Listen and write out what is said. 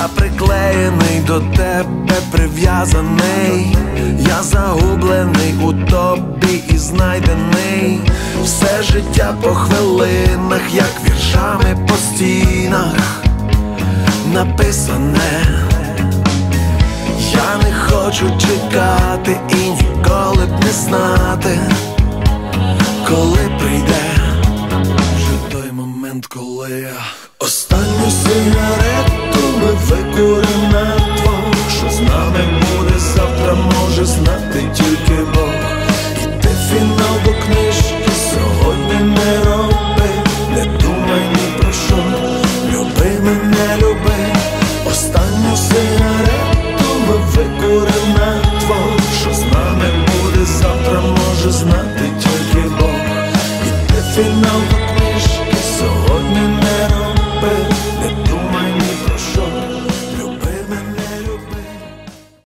Я приклеєний до тебе, прив'язаний. Я загублений у тобі і знайдений. Все життя по хвилинах, як віршами по стінах написане. Я не хочу чекати і ніколи б не знати, коли прийде вже той момент, коли я останню сигарету